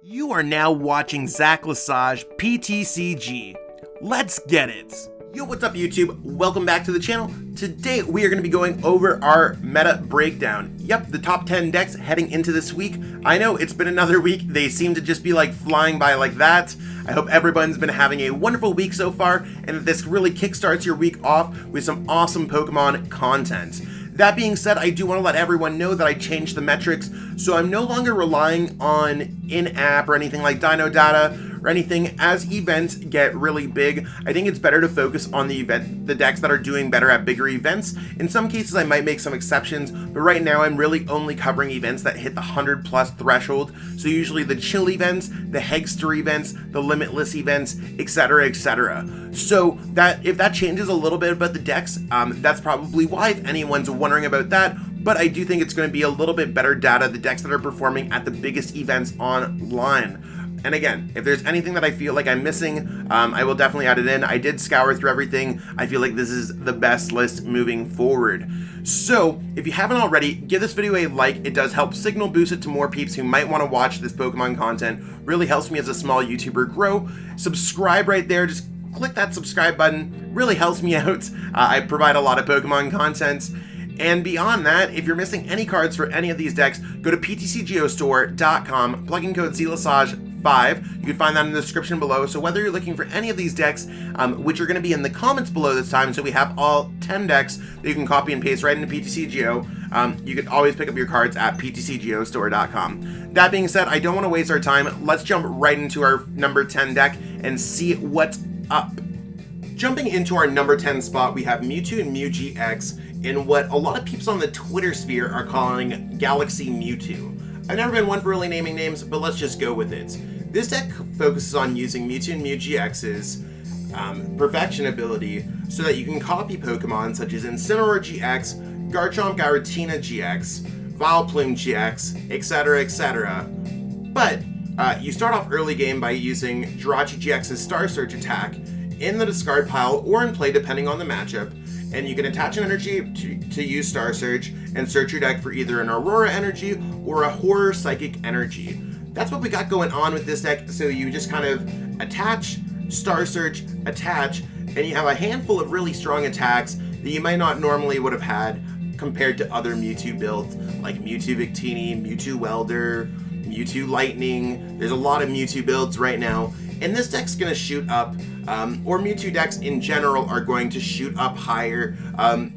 You are now watching Zach Lesage PTCG. Let's get it! Yo, what's up YouTube? Welcome back to the channel. Today we are going to be going over our meta breakdown. Yep, the top 10 decks heading into this week. I know it's been another week. They seem to just be like flying by like that. I hope everyone's been having a wonderful week so far and that this really kickstarts your week off with some awesome Pokemon content. That being said, I do want to let everyone know that I changed the metrics, so I'm no longer relying on in-app or anything like Dino Data or anything. As events get really big, I think it's better to focus on the decks that are doing better at bigger events. In some cases, I might make some exceptions, but right now I'm really only covering events that hit the 100+ threshold. So usually the chill events, the Hegster events, the limitless events, etc., etc. So that if that changes a little bit about the decks, that's probably why, if anyone's wondering about that. But I do think it's going to be a little bit better data, the decks that are performing at the biggest events online. And again, if there's anything that I feel like I'm missing, I will definitely add it in. I did scour through everything. I feel like this is the best list moving forward. So if you haven't already, give this video a like. It does help signal boost it to more peeps who might want to watch this Pokemon content. Really helps me as a small YouTuber grow. Subscribe right there. Just click that subscribe button. Really helps me out. I provide a lot of Pokemon content. And beyond that, if you're missing any cards for any of these decks, go to ptcgostore.com, plug in code ZLesage5. You can find that in the description below. So whether you're looking for any of these decks, which are going to be in the comments below this time, so we have all 10 decks that you can copy and paste right into PTCGO, you can always pick up your cards at ptcgostore.com. That being said, I don't want to waste our time. Let's jump right into our number 10 deck and see what's up. Jumping into our number 10 spot, we have Mewtwo and Mew GX in what a lot of peeps on the Twitter sphere are calling Galaxy Mewtwo. I've never been one for really naming names, but let's just go with it. This deck focuses on using Mewtwo and Mew GX's perfection ability so that you can copy Pokemon such as Incineroar GX, Garchomp Giratina GX, Vileplume GX, etc., etc. But you start off early game by using Jirachi GX's Star Search attack in the discard pile or in play depending on the matchup, and you can attach an energy to use Star Search and search your deck for either an Aurora energy or a Horror Psychic energy. That's what we got going on with this deck. So you just kind of attach, Star Search, attach, and you have a handful of really strong attacks that you might not normally would have had compared to other Mewtwo builds like Mewtwo Victini, Mewtwo Welder, Mewtwo Lightning. There's a lot of Mewtwo builds right now, and this deck's going to shoot up, or Mewtwo decks in general are going to shoot up higher,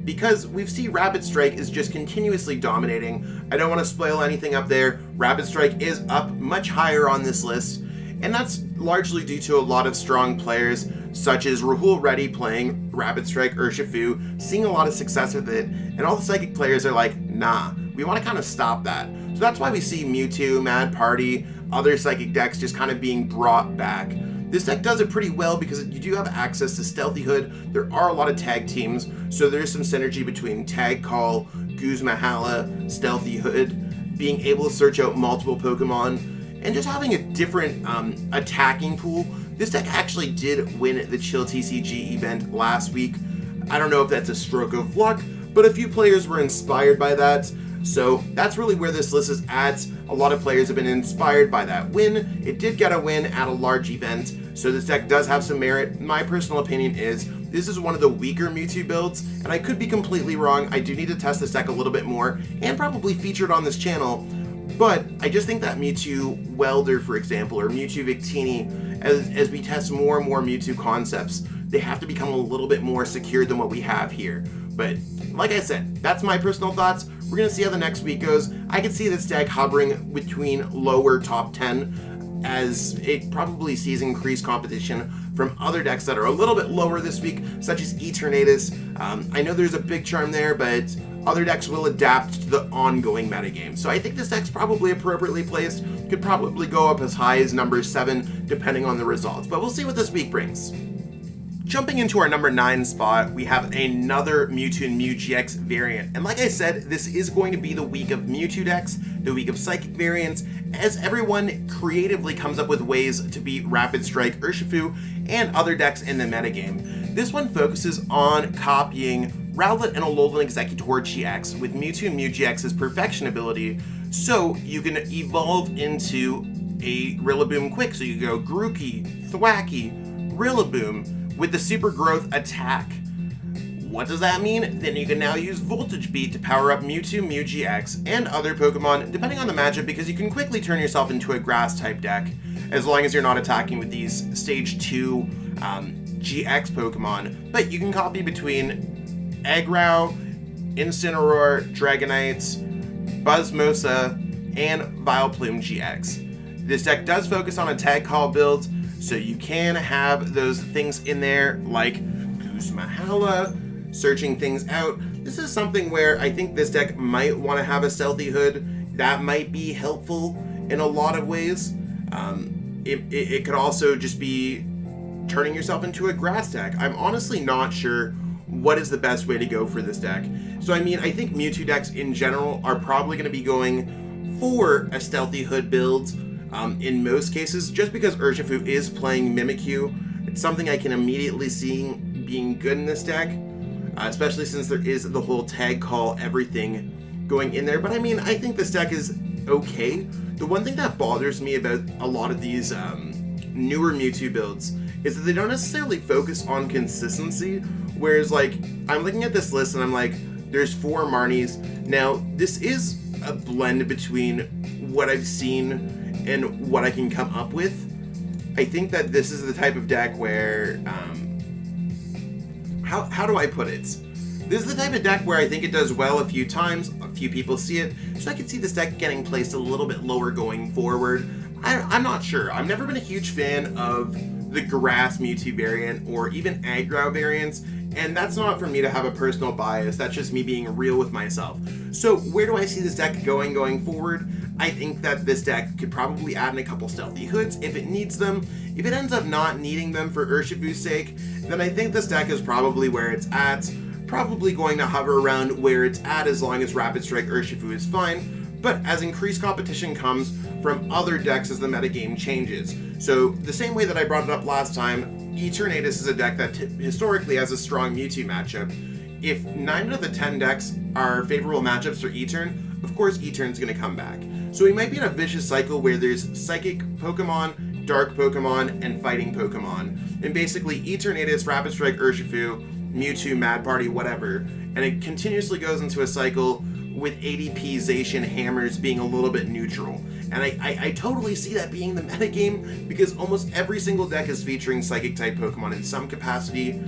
because we see Rapid Strike is just continuously dominating. I don't want to spoil anything up there. Rapid Strike is up much higher on this list, and that's largely due to a lot of strong players such as Rahul Reddy playing Rapid Strike Urshifu, seeing a lot of success with it, and all the Psychic players are like, nah, we want to kind of stop that. So that's why we see Mewtwo, Mad Party, other Psychic decks just kind of being brought back. This deck does it pretty well because you do have access to Stealthy Hood. There are a lot of tag teams, so there's some synergy between Tag Call, Guz Mahala, Stealthy Hood, being able to search out multiple Pokemon, and just having a different attacking pool. This deck actually did win the Chill TCG event last week. I don't know if that's a stroke of luck, but a few players were inspired by that. So that's really where this list is at. A lot of players have been inspired by that win. It did get a win at a large event, so this deck does have some merit. My personal opinion is this is one of the weaker Mewtwo builds, and I could be completely wrong. I do need to test this deck a little bit more and probably feature it on this channel. But I just think that Mewtwo Welder, for example, or Mewtwo Victini, as we test more and more Mewtwo concepts, they have to become a little bit more secure than what we have here. But like I said, that's my personal thoughts. We're going to see how the next week goes. I could see this deck hovering between lower top 10 as it probably sees increased competition from other decks that are a little bit lower this week, such as Eternatus. I know there's a big charm there, but other decks will adapt to the ongoing metagame. So I think this deck's probably appropriately placed. Could probably go up as high as number 7, depending on the results. But we'll see what this week brings. Jumping into our number 9 spot, we have another Mewtwo and Mew GX variant. And like I said, this is going to be the week of Mewtwo decks, the week of Psychic variants, as everyone creatively comes up with ways to beat Rapid Strike Urshifu and other decks in the metagame. This one focuses on copying Rowlet and Alolan Executor GX with Mewtwo and Mew GX's perfection ability, so you can evolve into a Rillaboom quick. So you go Grookey, Thwackey, Rillaboom with the super growth attack. What does that mean? Then you can now use Voltage Beat to power up Mewtwo, Mew GX, and other Pokemon, depending on the matchup, because you can quickly turn yourself into a Grass-type deck, as long as you're not attacking with these Stage 2 GX Pokemon. But you can copy between Eggrow, Incineroar, Dragonites, Buzzmosa, and Vileplume GX. This deck does focus on a Tag Call build, so you can have those things in there like Guzmahala, searching things out. This is something where I think this deck might want to have a Stealthy Hood. That might be helpful in a lot of ways. It could also just be turning yourself into a Grass deck. I'm honestly not sure what is the best way to go for this deck. So I mean, I think Mewtwo decks in general are probably going to be going for a Stealthy Hood build in most cases, just because Urshifu is playing Mimikyu. It's something I can immediately see being good in this deck. Especially since there is the whole Tag Call everything going in there. But I mean, I think this deck is okay. The one thing that bothers me about a lot of these newer Mewtwo builds is that they don't necessarily focus on consistency. Whereas, like, I'm looking at this list and I'm like, there's 4 Marnies. Now, this is a blend between what I've seen and what I can come up with. I think that this is the type of deck where... How do I put it? This is the type of deck where I think it does well a few times, a few people see it, so I can see this deck getting placed a little bit lower going forward. I'm not sure. I've never been a huge fan of the Grass Mewtwo variant or even Aggro variants, and that's not for me to have a personal bias, that's just me being real with myself. So where do I see this deck going forward? I think that this deck could probably add in a couple Stealthy Hoods if it needs them. If it ends up not needing them for Urshifu's sake, then I think this deck is probably where it's at. Probably going to hover around where it's at as long as Rapid Strike Urshifu is fine, but as increased competition comes from other decks as the metagame changes. So the same way that I brought it up last time, Eternatus is a deck that historically has a strong Mewtwo matchup. If 9 out of the 10 decks are favorable matchups for Etern, of course Etern's going to come back. So we might be in a vicious cycle where there's Psychic Pokemon, Dark Pokemon, and Fighting Pokemon. And basically Eternatus, Rapid Strike Urshifu, Mewtwo, Mad Party, whatever. And it continuously goes into a cycle with ADPZ Zacian Hammers being a little bit neutral. And I totally see that being the metagame because almost every single deck is featuring Psychic-type Pokemon in some capacity.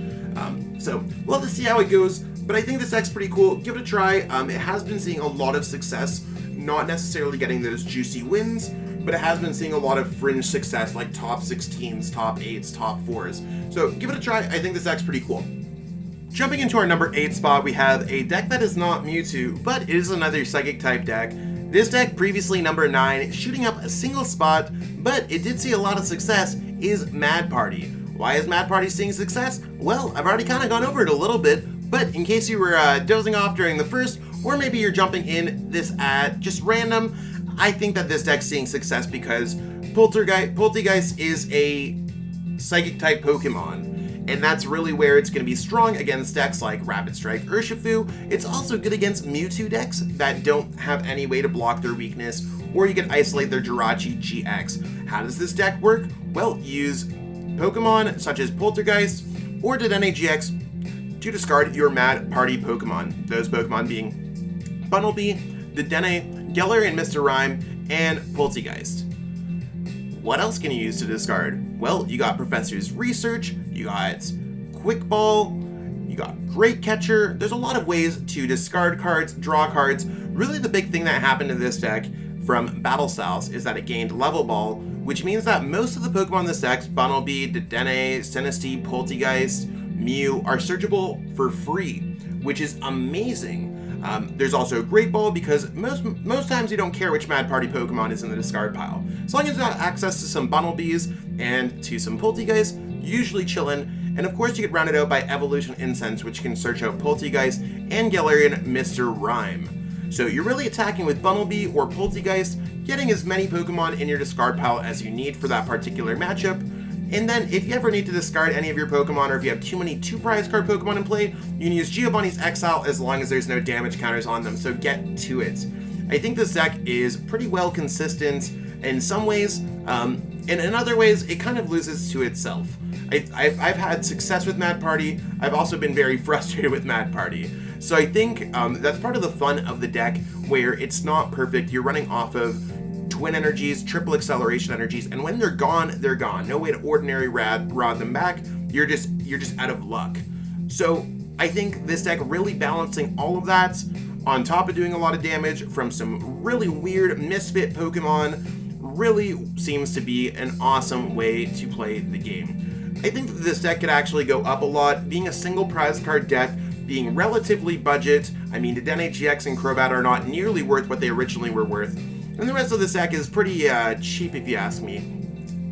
So we'll have to see how it goes, but I think this deck's pretty cool. Give it a try. It has been seeing a lot of success, not necessarily getting those juicy wins, but it has been seeing a lot of fringe success, like top 16s, top 8s, top 4s. So give it a try. I think this deck's pretty cool. Jumping into our number 8 spot, we have a deck that is not Mewtwo, but it is another Psychic-type deck. This deck, previously number 9, shooting up a single spot, but it did see a lot of success, is Mad Party. Why is Mad Party seeing success? Well, I've already kind of gone over it a little bit, but in case you were dozing off during the first, or maybe you're jumping in this at just random, I think that this deck's seeing success because Poltergeist is a Psychic-type Pokemon. And that's really where it's going to be strong against decks like Rapid Strike Urshifu. It's also good against Mewtwo decks that don't have any way to block their weakness, or you can isolate their Jirachi GX. How does this deck work? Well, use Pokemon such as Poltergeist or Dedenne GX to discard your Mad Party Pokemon. Those Pokemon being Bunnelby, Dedenne, Galarian Mr. Rime, and Poltergeist. What else can you use to discard? Well, you got Professor's Research, you got Quick Ball, you got Great Catcher. There's a lot of ways to discard cards, draw cards. Really the big thing that happened to this deck from Battle Styles is that it gained Level Ball, which means that most of the Pokemon in this deck, Bunnelby, Dedenne, Sinistea, Poltergeist, Mew, are searchable for free, which is amazing. There's also Great Ball because most times you don't care which Mad Party Pokemon is in the discard pile. As long as you got access to some Bunnelbys and to some Poltergeist, you're usually chillin'. And of course you could round it out by Evolution Incense, which can search out Poltergeist and Galarian Mr. Rime. So you're really attacking with Bunnelby or Poltergeist, getting as many Pokemon in your discard pile as you need for that particular matchup. And then if you ever need to discard any of your Pokemon, or if you have too many 2 prize card Pokemon in play, you can use Giovanni's Exile as long as there's no damage counters on them, so get to it. I think this deck is pretty well consistent in some ways. And in other ways, it kind of loses to itself. I've had success with Mad Party. I've also been very frustrated with Mad Party. So I think that's part of the fun of the deck, where it's not perfect. You're running off of twin energies, triple acceleration energies, and when they're gone, they're gone. No way to ordinary rod them back. You're just out of luck. So I think this deck really balancing all of that, on top of doing a lot of damage from some really weird misfit Pokemon, really seems to be an awesome way to play the game. I think that this deck could actually go up a lot, being a single prize card deck, being relatively budget. I mean, Dedenne GX and Crobat are not nearly worth what they originally were worth, and the rest of this deck is pretty cheap if you ask me.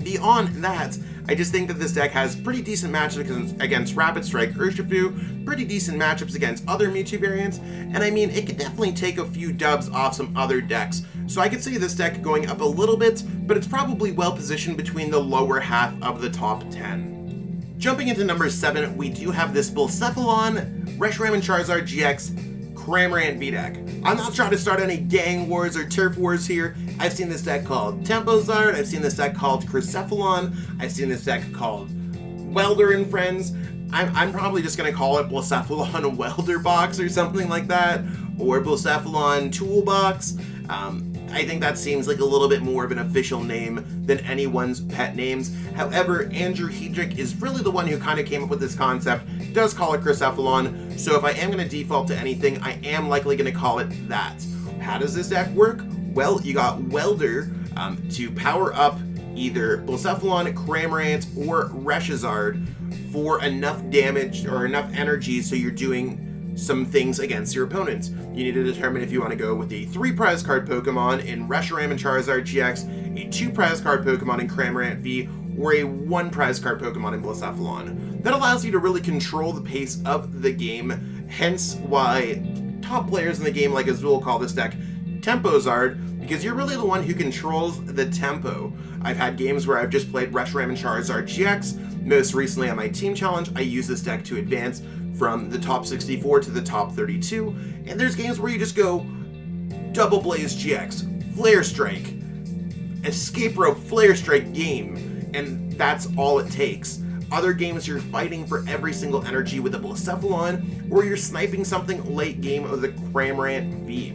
Beyond that, I just think that this deck has pretty decent matchups against Rapid Strike Urshifu, pretty decent matchups against other Mewtwo variants, and I mean, it could definitely take a few dubs off some other decks. So I could see this deck going up a little bit, but it's probably well positioned between the lower half of the top 10. Jumping into number 7, we do have this Cracephalon, Reshiram and Charizard GX, Cramorant V deck. I'm not trying to start any gang wars or turf wars here. I've seen this deck called Tempozard, I've seen this deck called Cracephalon, I've seen this deck called Welder and Friends. I'm probably just going to call it Blacephalon Welder Box or something like that, or Blacephalon Toolbox. I think that seems like a little bit more of an official name than anyone's pet names. However, Andrew Hedrick is really the one who kind of came up with this concept, does call it Cracephalon, so if I am going to default to anything, I am likely going to call it that. How does this deck work? Well, you got Welder to power up either Blacephalon, Cramorant, or Reshizard for enough damage or enough energy so you're doing some things against your opponents. You need to determine if you want to go with a 3 prize card Pokemon in Reshiram and Charizard GX, a 2 prize card Pokemon in Cramorant V, or a 1 prize card Pokemon in Blacephalon. That allows you to really control the pace of the game, hence why top players in the game like Azul call this deck Tempozard, because you're really the one who controls the tempo. I've had games where I've just played Reshiram and Charizard GX. Most recently on my team challenge, I use this deck to advance from the top 64 to the top 32, and there's games where you just go Double Blaze GX, Flare Strike, Escape Rope Flare Strike game, and that's all it takes. Other games you're fighting for every single energy with a Blacephalon, or you're sniping something late game with a Cramorant V.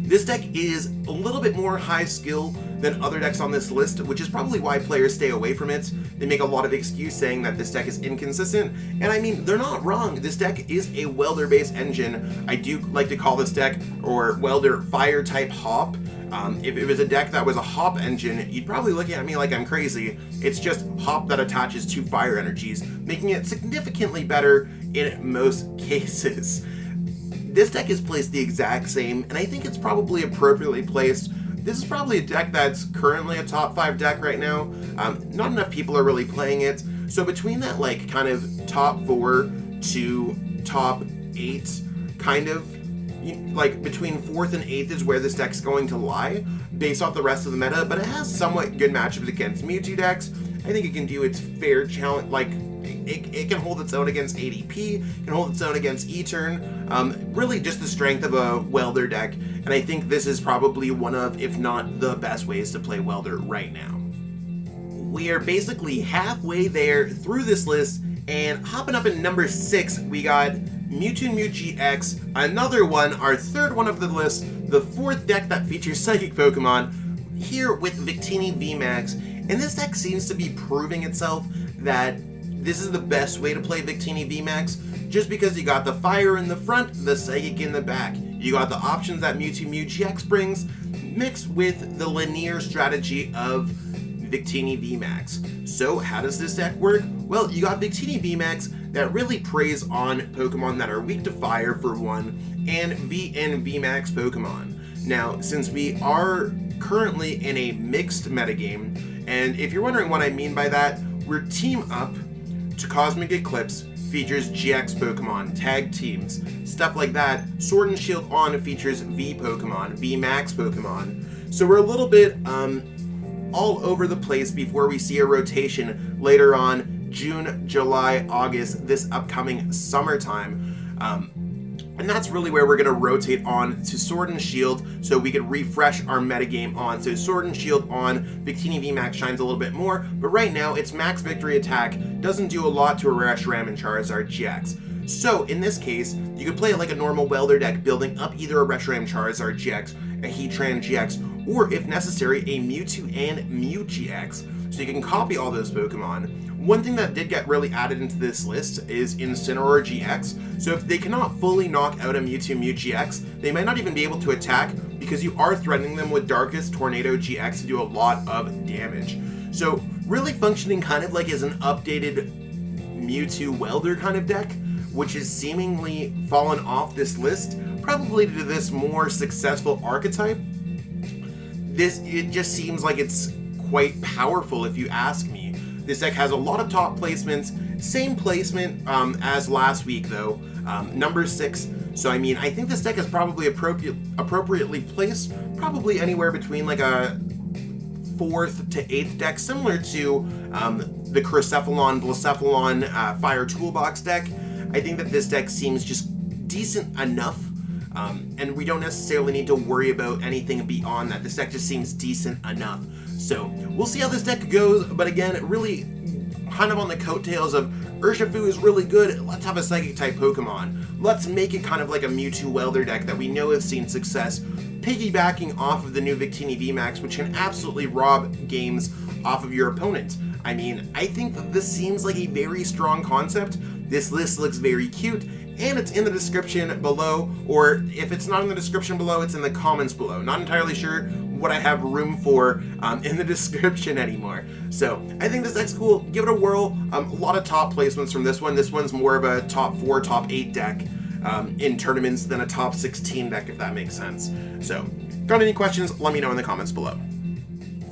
This deck is a little bit more high skill than other decks on this list, which is probably why players stay away from it. They make a lot of excuse saying that this deck is inconsistent, and I mean, they're not wrong. This deck is a Welder-based engine. I do like to call this deck, or Welder, Fire-type Hop. If it was a deck that was a Hop engine, you'd probably look at me like I'm crazy. It's just Hop that attaches 2 fire energies, making it significantly better in most cases. This deck is placed the exact same, and I think it's probably appropriately placed. This is probably a deck that's currently a top 5 deck right now. Not enough people are really playing it, so between that like kind of top 4 to top 8, kind of, like between 4th and 8th is where this deck's going to lie, based off the rest of the meta, but it has somewhat good matchups against Mewtwo decks. I think it can do its fair challenge, like, it can hold its own against ADP, can hold its own against E-Turn, really just the strength of a Welder deck, and I think this is probably one of, if not the best ways to play Welder right now. We are basically halfway there through this list, and hopping up in number 6, we got Mewtwo Mew GX, another one, our 3rd one of the list, the 4th deck that features Psychic Pokemon, here with Victini VMAX, and this deck seems to be proving itself that this is the best way to play Victini VMAX, just because you got the fire in the front, the psychic in the back. You got the options that Mewtwo Mew GX brings, mixed with the linear strategy of Victini VMAX. So how does this deck work? Well, you got Victini VMAX that really preys on Pokemon that are weak to fire for one, and VN VMAX Pokemon. Now, since we are currently in a mixed metagame, and if you're wondering what I mean by that, we're Team Up to Cosmic Eclipse features GX Pokemon, tag teams, stuff like that. Sword and Shield On features V Pokemon, VMAX Pokemon. So we're a little bit all over the place before we see a rotation later on June, July, August, this upcoming summertime. And that's really where we're going to rotate on to Sword and Shield so we can refresh our metagame on. So Sword and Shield on Victini VMAX shines a little bit more, but right now its max victory attack doesn't do a lot to a Reshiram and Charizard GX. So in this case, you could play it like a normal Welder deck, building up either a Reshiram Charizard GX, a Heatran GX, or if necessary, a Mewtwo and Mew GX. So you can copy all those Pokemon. One thing that did get really added into this list is Incineroar GX. So if they cannot fully knock out a Mewtwo Mew GX, they might not even be able to attack because you are threatening them with Darkest Tornado GX to do a lot of damage. So really functioning kind of like as an updated Mewtwo Welder kind of deck, which is seemingly fallen off this list, probably due to this more successful archetype. It just seems like it's quite powerful if you ask me. This deck has a lot of top placements, same placement as last week though, number 6. So I mean, I think this deck is probably appropriately placed, probably anywhere between like a 4th to 8th deck, similar to the Cracephalon, Blacephalon Fire Toolbox deck. I think that this deck seems just decent enough, and we don't necessarily need to worry about anything beyond that. This deck just seems decent enough. So we'll see how this deck goes, but again, really kind of on the coattails of Urshifu is really good. Let's have a Psychic type Pokemon. Let's make it kind of like a Mewtwo Welder deck that we know has seen success, piggybacking off of the new Victini VMAX, which can absolutely rob games off of your opponent. I mean, I think that this seems like a very strong concept. This list looks very cute, and it's in the description below, or if it's not in the description below, it's in the comments below. Not entirely sure what I have room for in the description anymore. So I think this deck's cool. Give it a whirl. A lot of top placements from this one. This one's more of a top 4, top 8 deck in tournaments than a top 16 deck, if that makes sense. So, got any questions? Let me know in the comments below.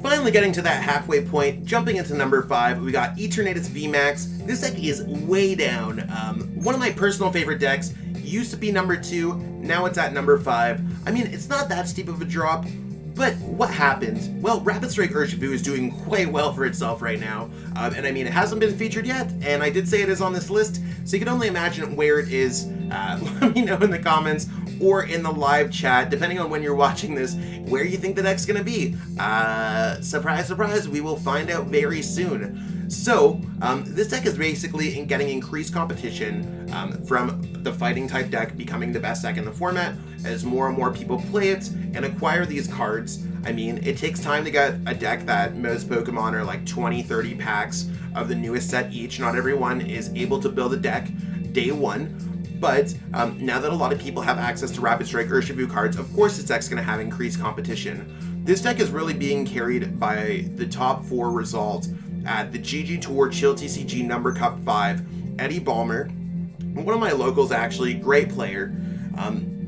Finally getting to that halfway point, jumping into number 5, we got Eternatus VMAX. This deck is way down. One of my personal favorite decks. Used to be number 2, now it's at number 5. I mean, it's not that steep of a drop, but what happened? Well, Rapid Strike Urshifu is doing quite well for itself right now, and I mean, it hasn't been featured yet, and I did say it is on this list, so you can only imagine where it is. Let me know in the comments or in the live chat, depending on when you're watching this, where you think the deck's gonna be. Surprise, surprise, we will find out very soon. So, this deck is basically getting increased competition from the fighting type deck becoming the best deck in the format as more and more people play it and acquire these cards. I mean, it takes time to get a deck that most Pokemon are like 20-30 packs of the newest set each. Not everyone is able to build a deck day one. But now that a lot of people have access to Rapid Strike Urshifu cards, of course this deck's going to have increased competition. This deck is really being carried by the top 4 results at the GG Tour Chill TCG Number Cup 5, Eddie Ballmer, one of my locals actually, great player.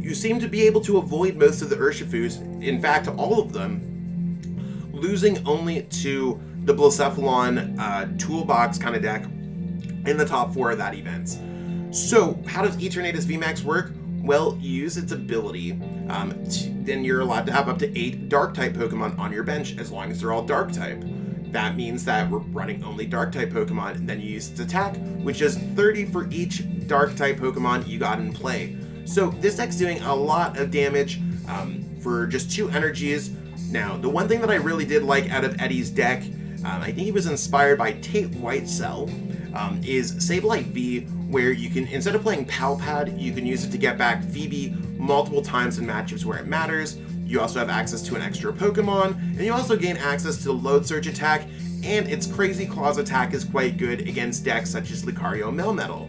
You seem to be able to avoid most of the Urshifus, in fact all of them, losing only to the Blacephalon Toolbox kind of deck in the top 4 of that event. So how does Eternatus VMAX work? Well, you use its ability, then you're allowed to have up to 8 Dark-type Pokemon on your bench as long as they're all Dark-type. That means that we're running only Dark-type Pokemon, and then you use its attack, which is 30 for each Dark-type Pokemon you got in play. So this deck's doing a lot of damage for just 2 energies. Now, the one thing that I really did like out of Eddie's deck, I think he was inspired by Tate Whitecell, is Sableye V, where you can, instead of playing Palpad, you can use it to get back Phoebe multiple times in matchups where it matters. You also have access to an extra Pokemon, and you also gain access to the Load Surge attack, and its Crazy Claws attack is quite good against decks such as Lucario Melmetal.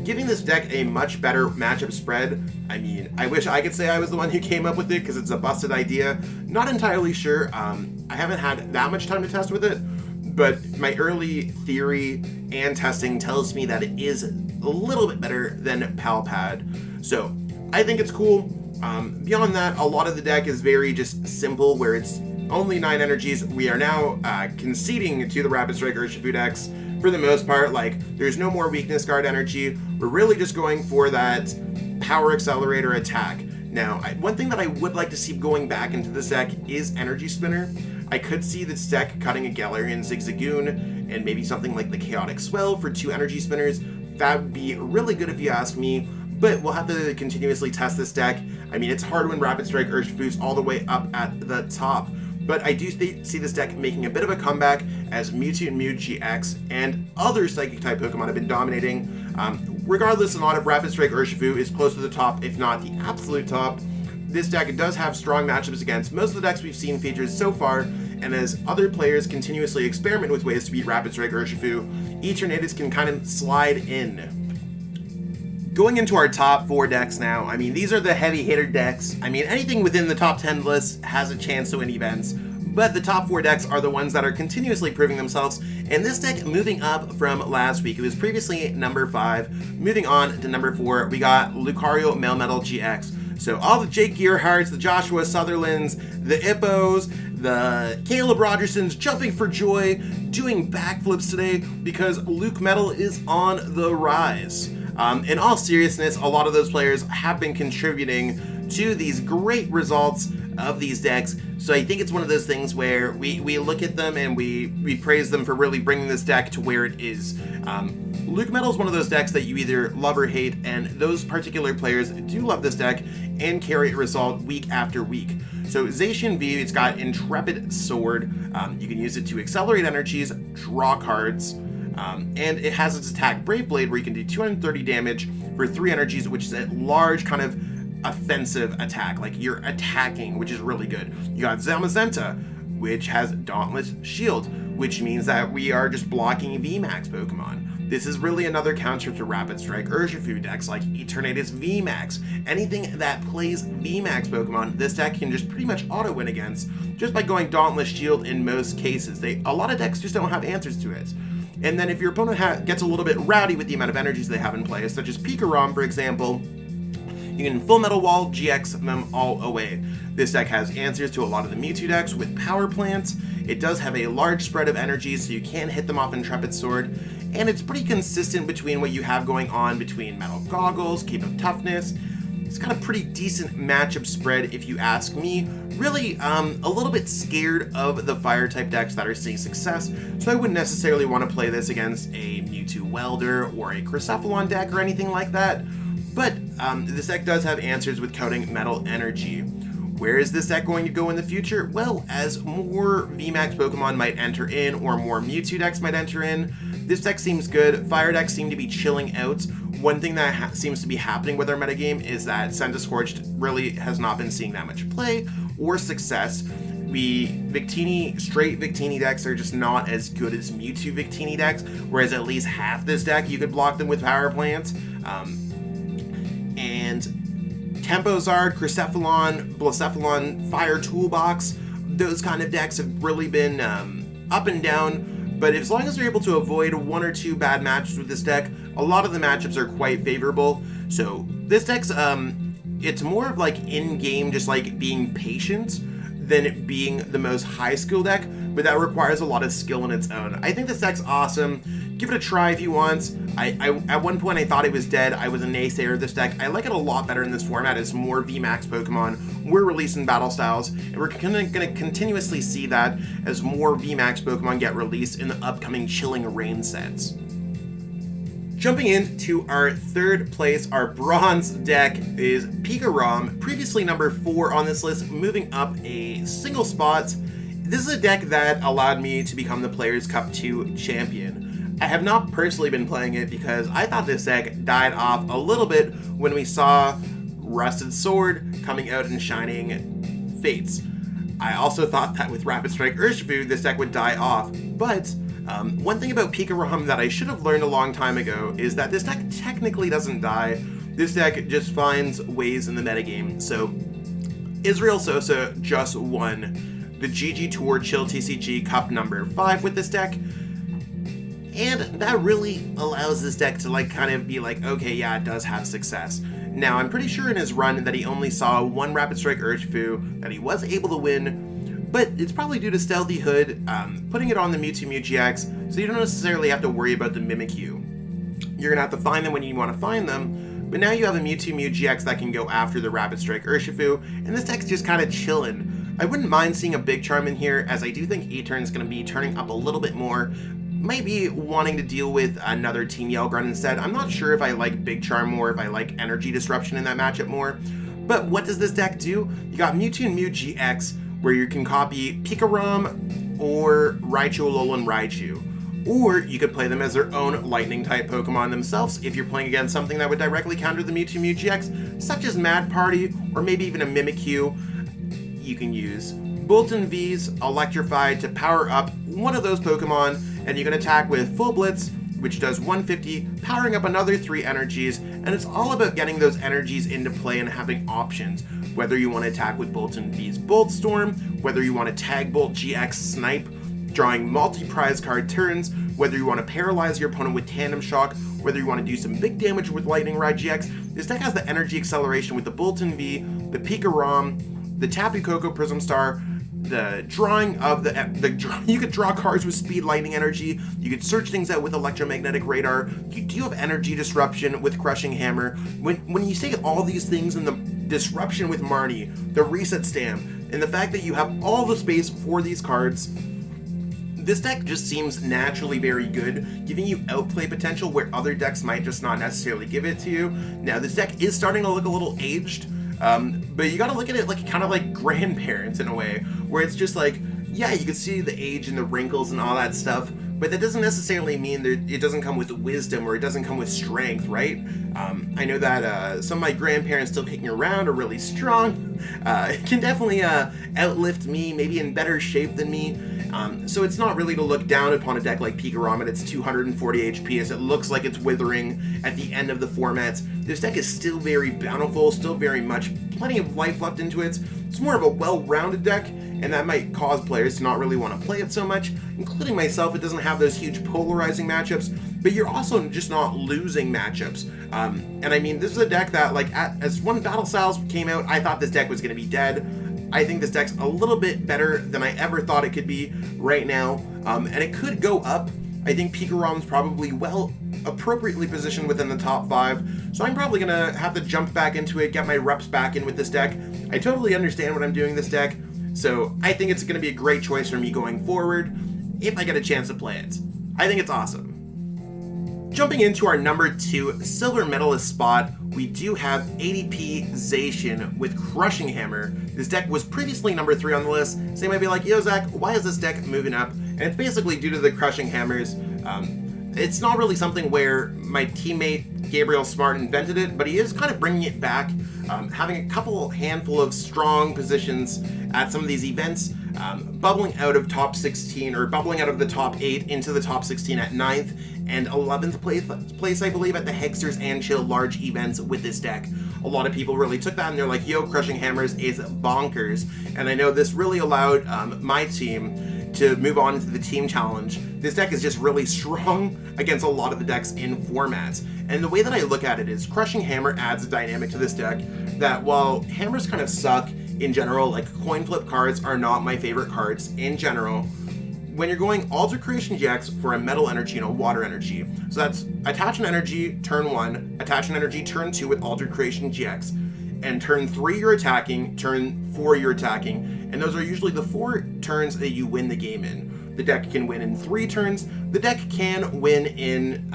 Giving this deck a much better matchup spread. I mean, I wish I could say I was the one who came up with it because it's a busted idea. Not entirely sure. I haven't had that much time to test with it, but my early theory and testing tells me that it is a little bit better than Palpad. So I think it's cool. Beyond that, a lot of the deck is very just simple, where it's only 9 energies. We are now conceding to the Rapid Strike Urshifu decks for the most part. Like, there's no more Weakness Guard energy. We're really just going for that Power Accelerator attack. Now, one thing that I would like to see going back into this deck is Energy Spinner. I could see this deck cutting a Galarian Zigzagoon and maybe something like the Chaotic Swell for 2 Energy Spinners. That would be really good if you ask me, but we'll have to continuously test this deck. I mean, it's hard when Rapid Strike Urshifu's all the way up at the top, but I do see this deck making a bit of a comeback as Mewtwo and Mew GX and other Psychic-type Pokemon have been dominating. Regardless, a lot of Rapid Strike Urshifu is close to the top, if not the absolute top. This deck does have strong matchups against most of the decks we've seen featured so far, and as other players continuously experiment with ways to beat Rapid Strike Urshifu, Eternatus can kind of slide in. Going into our top 4 decks now, I mean, these are the heavy hitter decks. I mean, anything within the top 10 list has a chance to win events, but the top 4 decks are the ones that are continuously proving themselves, and this deck moving up from last week. It was previously number 5. Moving on to number 4, we got LucMetal GX. So all the Jake Gearharts, the Joshua Sutherlands, the Ippos, the Caleb Rogersons jumping for joy, doing backflips today because LucMetal is on the rise. In all seriousness, a lot of those players have been contributing to these great results of these decks, so I think it's one of those things where we look at them and we praise them for really bringing this deck to where it is. LucMetal is one of those decks that you either love or hate, and those particular players do love this deck and carry a result week after week. So Zacian V, it's got Intrepid Sword. You can use it to accelerate energies, draw cards, and it has its attack Brave Blade, where you can do 230 damage for 3 energies, which is a large kind of offensive attack, like you're attacking, which is really good. You got Zamazenta, which has Dauntless Shield, which means that we are just blocking VMAX Pokemon. This is really another counter to Rapid Strike Urshifu decks like Eternatus VMAX. Anything that plays VMAX Pokemon, this deck can just pretty much auto win against just by going Dauntless Shield in most cases. A lot of decks just don't have answers to it. And then if your opponent gets a little bit rowdy with the amount of energies they have in play, such as PikaRom, for example, you can Full Metal Wall, GX them all away. This deck has answers to a lot of the Mewtwo decks with Power Plants. It does have a large spread of energies, so you can hit them off Intrepid Sword, and it's pretty consistent between what you have going on between Metal Goggles, Cape of Toughness. It's got a pretty decent matchup spread if you ask me. Really, a little bit scared of the Fire-type decks that are seeing success, so I wouldn't necessarily want to play this against a Mewtwo Welder or a Cracephalon deck or anything like that. But this deck does have answers with coating Metal Energy. Where is this deck going to go in the future? Well, as more VMAX Pokemon might enter in, or more Mewtwo decks might enter in, this deck seems good. Fire decks seem to be chilling out. One thing that seems to be happening with our metagame is that Scorched really has not been seeing that much play or success. Straight Victini decks are just not as good as Mewtwo Victini decks, whereas at least half this deck you could block them with Power Plants. And Tempozard, Cracephalon, Blacephalon, Fire Toolbox, those kind of decks have really been up and down, but as long as you're able to avoid 1 or 2 bad matches with this deck, a lot of the matchups are quite favorable. So this deck's, it's more of like in-game just like being patient than it being the most high skill deck, but that requires a lot of skill in its own. I think this deck's awesome. Give it a try if you want. At one point I thought it was dead. I was a naysayer of this deck. I like it a lot better in this format as more VMAX Pokemon were released in battle styles, and we're going to continuously see that as more VMAX Pokemon get released in the upcoming Chilling Rain sets. Jumping into our 3rd place, our bronze deck is PikaRom, previously number 4 on this list, moving up a single spot. This is a deck that allowed me to become the Players' Cup 2 champion. I have not personally been playing it because I thought this deck died off a little bit when we saw Rusted Sword coming out in Shining Fates. I also thought that with Rapid Strike Urshifu, this deck would die off, but one thing about PikaRom that I should have learned a long time ago is that this deck technically doesn't die. This deck just finds ways in the metagame. So Israel Sosa just won the GG Tour Chill TCG Cup number 5 with this deck, and that really allows this deck to like kind of be like, okay, yeah, it does have success. Now, I'm pretty sure in his run that he only saw 1 Rapid Strike Urshifu that he was able to win, but it's probably due to Stealthy Hood putting it on the Mewtwo Mew GX, so you don't necessarily have to worry about the Mimikyu. You're gonna have to find them when you want to find them, but now you have a Mewtwo Mew GX that can go after the Rapid Strike Urshifu, and this deck's just kind of chillin'. I wouldn't mind seeing a Big Charm in here, as I do think Etern's going to be turning up a little bit more. might be wanting to deal with another Team Yell Grunt instead. I'm not sure if I like Big Charm more, if I like Energy Disruption in that matchup more. But what does this deck do? You got Mewtwo and Mew GX, where you can copy PikaRom or Raichu, Alolan Raichu. Or you could play them as their own Lightning-type Pokemon themselves if you're playing against something that would directly counter the Mewtwo Mew GX, such as Mad Party, or maybe even a Mimikyu. You can use Bolton V's Electrified to power up one of those Pokemon, and you can attack with Full Blitz, which does 150, powering up another 3 energies, and it's all about getting those energies into play and having options. Whether you want to attack with Bolton V's Bolt Storm, whether you want to Tag Bolt GX Snipe, drawing multi-prize card turns, whether you want to paralyze your opponent with Tandem Shock, whether you want to do some big damage with Lightning Rod GX, this deck has the energy acceleration with the Bolton V, the PikaRom, the Tapu Koko Prism Star, the drawing of you could draw cards with Speed Lightning Energy, you could search things out with Electromagnetic Radar, you do have Energy Disruption with Crushing Hammer. When you say all these things and the Disruption with Marnie, the Reset Stamp, and the fact that you have all the space for these cards, this deck just seems naturally very good, giving you outplay potential where other decks might just not necessarily give it to you. Now, this deck is starting to look a little aged, but you gotta look at it like kind of like grandparents in a way, where it's just like, yeah, you can see the age and the wrinkles and all that stuff, but that doesn't necessarily mean that it doesn't come with wisdom or it doesn't come with strength, right? I know that some of my grandparents still kicking around are really strong, can definitely outlift me, maybe in better shape than me. So it's not really to look down upon a deck like PikaRom at its 240 HP as it looks like it's withering at the end of the formats. This deck is still very bountiful, still very much plenty of life left into it. It's more of a well-rounded deck, and that might cause players to not really want to play it so much, including myself. It doesn't have those huge polarizing matchups, but you're also just not losing matchups. And I mean, this is a deck that, like, as when Battle Styles came out, I thought this deck was going to be dead. I think this deck's a little bit better than I ever thought it could be right now, and it could go up. I think PikaRom's probably appropriately positioned within the top 5, so I'm probably gonna have to jump back into it, get my reps back in with this deck. I totally understand what I'm doing this deck, so I think it's gonna be a great choice for me going forward if I get a chance to play it. I think it's awesome. Jumping into our number 2 silver medalist spot, we do have ADPZ Zacian with Crushing Hammer. This deck was previously number 3 on the list, so you might be like, yo Zach, why is this deck moving up? And it's basically due to the Crushing Hammers. It's not really something where my teammate Gabriel Smart invented it, but he is kind of bringing it back, having a handful of strong positions at some of these events, bubbling out of top 16, or bubbling out of the top 8 into the top 16 at 9th and 11th place, I believe, at the Hexters and Chill large events with this deck. A lot of people really took that and they're like, yo, Crushing Hammers is bonkers. And I know this really allowed my team to move on into the team challenge. This deck is just really strong against a lot of the decks in formats. And the way that I look at it is Crushing Hammer adds a dynamic to this deck that while hammers kind of suck in general, like coin flip cards are not my favorite cards in general, when you're going Alter Creation GX for a Metal Energy and a Water Energy. So that's attach an energy turn 1, attach an energy turn 2 with Alter Creation GX, and turn 3 you're attacking, turn 4 you're attacking, and those are usually the 4 turns that you win the game in. The deck can win in 3 turns, the deck can win in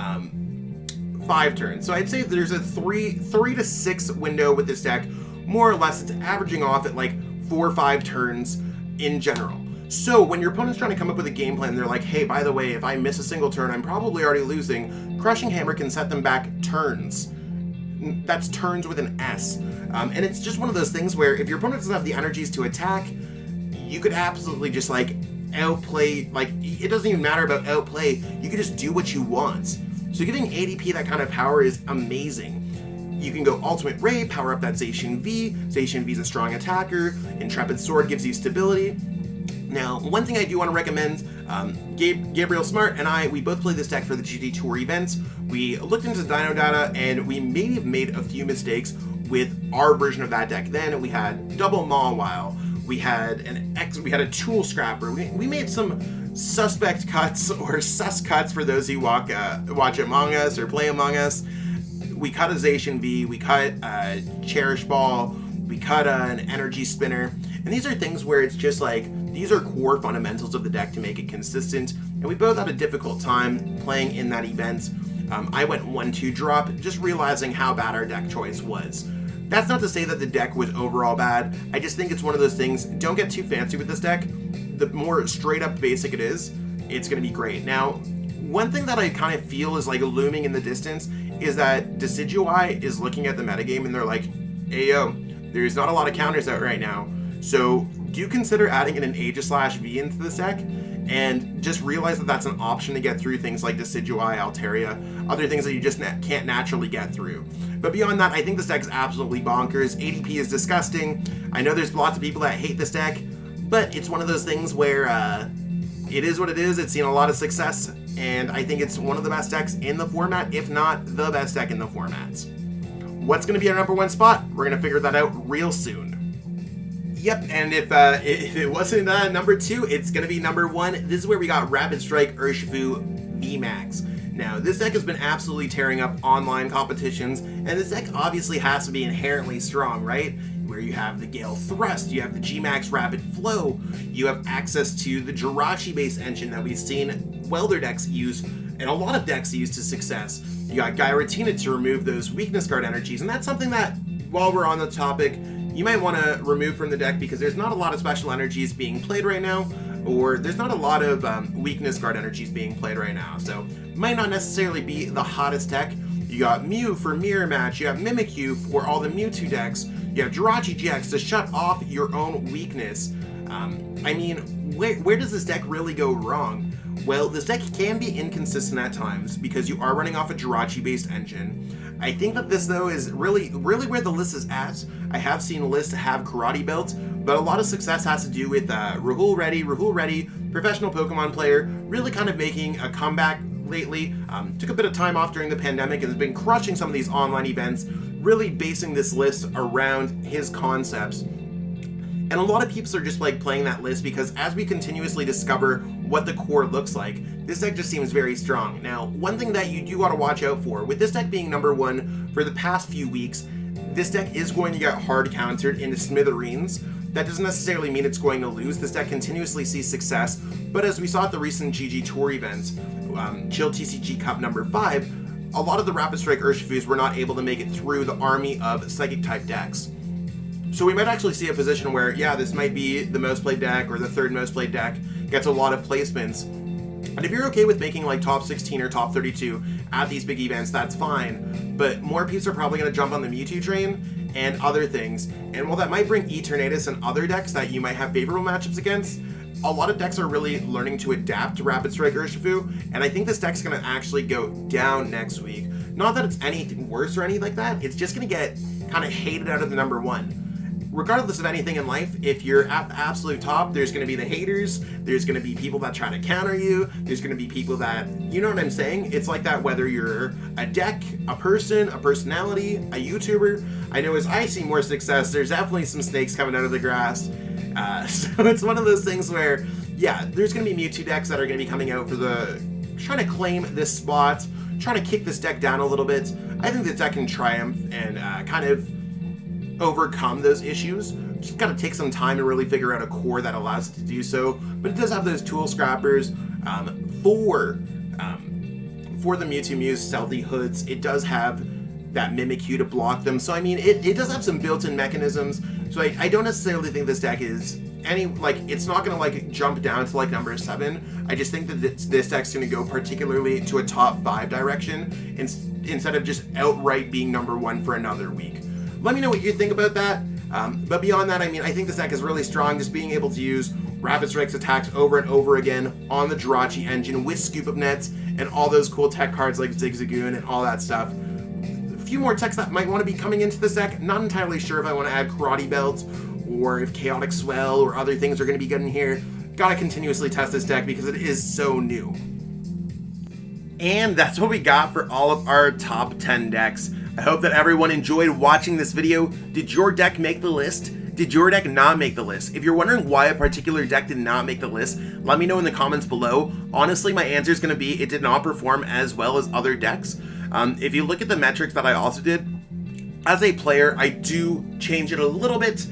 5 turns. So I'd say there's a 3 to 6 window with this deck. More or less, it's averaging off at like 4 or 5 turns in general. So when your opponent's trying to come up with a game plan, they're like, hey, by the way, if I miss a single turn, I'm probably already losing. Crushing Hammer can set them back turns. That's turns with an S. And it's just one of those things where if your opponent doesn't have the energies to attack, you could absolutely just like outplay, like it doesn't even matter about outplay, you can just do what you want. So giving ADP that kind of power is amazing. You can go Ultimate Ray, power up that Zacian V. Zacian V is a strong attacker. Intrepid Sword gives you stability. Now, one thing I do want to recommend, Gabriel Smart and we both played this deck for the GT Tour events. We looked into the Dino data and we maybe have made a few mistakes with our version of that deck. Then we had double Mawile, we had a Tool Scrapper. We made some suspect cuts or sus cuts for those who watch Among Us or play Among Us. We cut a Zacian V, we cut a Cherish Ball, we cut an Energy Spinner, and these are things where it's just like, these are core fundamentals of the deck to make it consistent. and we both had a difficult time playing in that event. I went 1-2 drop, just realizing how bad our deck choice was. That's not to say that the deck was overall bad. I just think it's one of those things, don't get too fancy with this deck. The more straight up basic it is, it's going to be great. Now, one thing that I kind of feel is like looming in the distance is that Decidueye is looking at the metagame and they're like, hey yo, there's not a lot of counters out right now. So do you consider adding in an Aegislash-V into this deck? And just realize that that's an option to get through things like Decidueye, Altaria, other things that you just can't naturally get through. But beyond that, I think this deck is absolutely bonkers. ADP is disgusting. I know there's lots of people that hate this deck, but it's one of those things where it is what it is. It's seen a lot of success, and I think it's one of the best decks in the format, if not the best deck in the format. What's going to be our number one spot? We're going to figure that out real soon. Yep, and if it wasn't number 2, it's going to be number 1. This is where we got Rapid Strike Urshifu VMAX. Now, this deck has been absolutely tearing up online competitions, and this deck obviously has to be inherently strong, right? Where you have the Gale Thrust, you have the G-Max Rapid Flow, you have access to the Jirachi-based engine that we've seen Welder decks use, and a lot of decks use to success. You got Giratina to remove those weakness guard energies, and that's something that, while we're on the topic, you might want to remove from the deck because there's not a lot of special energies being played right now, or there's not a lot of weakness guard energies being played right now, so might not necessarily be the hottest deck. You got Mew for Mirror Match, you have Mimikyu for all the Mewtwo decks, you have Jirachi GX to shut off your own weakness. I mean, where does this deck really go wrong? Well, this deck can be inconsistent at times because you are running off a Jirachi-based engine. I think that this, though, is really where the list is at. I have seen lists have Karate Belt, but a lot of success has to do with Rahul Reddy, professional Pokemon player, really kind of making a comeback lately. Took a bit of time off during the pandemic and has been crushing some of these online events, really basing this list around his concepts. And a lot of peeps are just like playing that list because as we continuously discover what the core looks like, this deck just seems very strong. Now, one thing that you do want to watch out for, with this deck being number 1 for the past few weeks, this deck is going to get hard countered into smithereens. That doesn't necessarily mean it's going to lose. This deck continuously sees success, but as we saw at the recent GG Tour event, Chill TCG Cup number 5, a lot of the Rapid Strike Urshifus were not able to make it through the army of Psychic-type decks. So we might actually see a position where, yeah, this might be the most played deck or the third most played deck, gets a lot of placements. And if you're okay with making like top 16 or top 32 at these big events, that's fine. But more peeps are probably going to jump on the Mewtwo train and other things. And while that might bring Eternatus and other decks that you might have favorable matchups against, a lot of decks are really learning to adapt to Rapid Strike Urshifu, and I think this deck's going to actually go down next week. Not that it's anything worse or anything like that, it's just going to get kind of hated out of the number 1. Regardless of anything in life, if you're at the absolute top, there's going to be the haters, there's going to be people that try to counter you, there's going to be people that, you know what I'm saying? It's like that whether you're a deck, a person, a personality, a YouTuber. I know as I see more success, there's definitely some snakes coming out of the grass. So it's one of those things where, yeah, there's going to be Mewtwo decks that are going to be coming out for trying to claim this spot, trying to kick this deck down a little bit. I think this deck can triumph and kind of overcome those issues. Just got to take some time and really figure out a core that allows it to do so. But it does have those tool scrappers for the Mewtwo Mew's stealthy hoods. It does have that Mimikyu to block them. So I mean, it does have some built-in mechanisms. So I don't necessarily think this deck is it's not gonna like jump down to like number 7. I just think that this deck's gonna go particularly to a top 5 direction instead of just outright being number 1 for another week. Let me know what you think about that. But beyond that, I mean, I think this deck is really strong. Just being able to use Rapid Strike's attacks over and over again on the Jirachi engine with Scoop Up Nets and all those cool tech cards like Zigzagoon and all that stuff. A few more techs that might want to be coming into this deck. Not entirely sure if I want to add Karate Belt or if Chaotic Swell or other things are going to be good in here. Gotta continuously test this deck because it is so new. And that's what we got for all of our top 10 decks. I hope that everyone enjoyed watching this video. Did your deck make the list? Did your deck not make the list? If you're wondering why a particular deck did not make the list, let me know in the comments below. Honestly, my answer is going to be it did not perform as well as other decks. If you look at the metrics that I also did, as a player, I do change it a little bit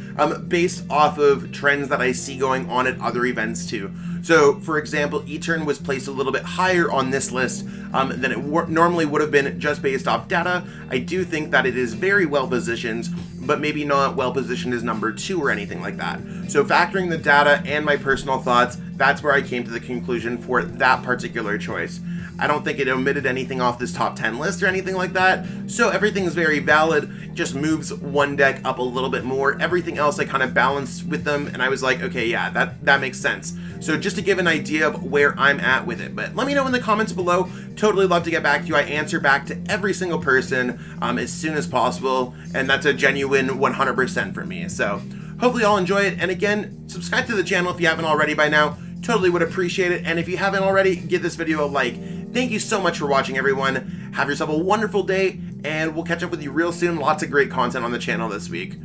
based off of trends that I see going on at other events too. So for example, Etern was placed a little bit higher on this list than it normally would have been just based off data. I do think that it is very well positioned, but maybe not well positioned as number 2 or anything like that. So factoring the data and my personal thoughts, that's where I came to the conclusion for that particular choice. I don't think it omitted anything off this top 10 list or anything like that, so everything's very valid, just moves one deck up a little bit more. Everything else I kind of balanced with them, and I was like, okay, yeah, that makes sense. So just to give an idea of where I'm at with it, but let me know in the comments below. Totally love to get back to you. I answer back to every single person as soon as possible, and that's a genuine 100% for me. So hopefully y'all enjoy it, and again, subscribe to the channel if you haven't already by now. Totally would appreciate it, and if you haven't already, give this video a like. Thank you so much for watching, everyone. Have yourself a wonderful day, and we'll catch up with you real soon. Lots of great content on the channel this week.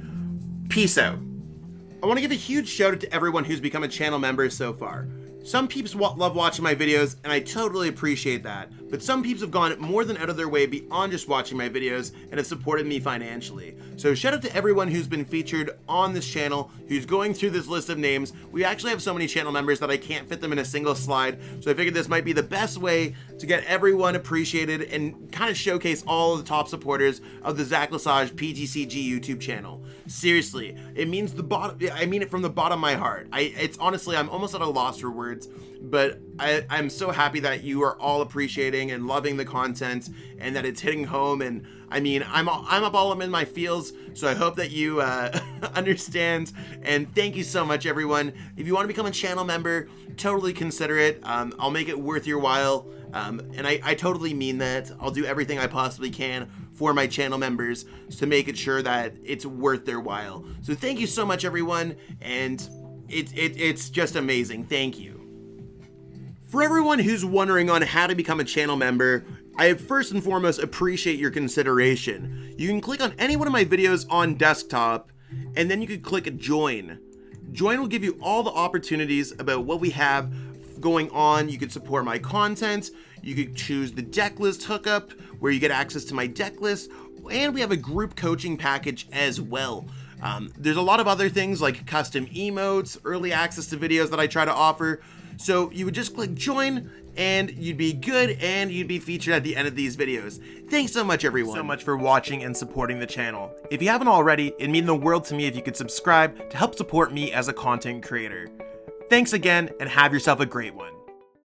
Peace out. I want to give a huge shout out to everyone who's become a channel member so far. Some peeps love watching my videos, and I totally appreciate that, but some peeps have gone more than out of their way beyond just watching my videos and have supported me financially. So shout out to everyone who's been featured on this channel, who's going through this list of names. We actually have so many channel members that I can't fit them in a single slide, so I figured this might be the best way to get everyone appreciated and kind of showcase all of the top supporters of the Zacian PTCG YouTube channel. Seriously, it means I mean it from the bottom of my heart. It's honestly, I'm almost at a loss for words, but I'm so happy that you are all appreciating and loving the content and that it's hitting home. And I mean, I'm up all in my feels, so I hope that you understand, and thank you so much, everyone. If you want to become a channel member, totally consider it. I'll make it worth your while, and I totally mean that. I'll do everything I possibly can for my channel members to make it sure that it's worth their while. So thank you so much, everyone, and it's just amazing. Thank you. For everyone who's wondering on how to become a channel member, I first and foremost appreciate your consideration. You can click on any one of my videos on desktop, and then you could click join. Join will give you all the opportunities about what we have going on. You could support my content, you could choose the deck list hookup where you get access to my deck list, and we have a group coaching package as well. There's a lot of other things like custom emotes, early access to videos that I try to offer. So you would just click join and you'd be good and you'd be featured at the end of these videos. Thanks so much, everyone. So much for watching and supporting the channel. If you haven't already, it'd mean the world to me if you could subscribe to help support me as a content creator. Thanks again, and have yourself a great one.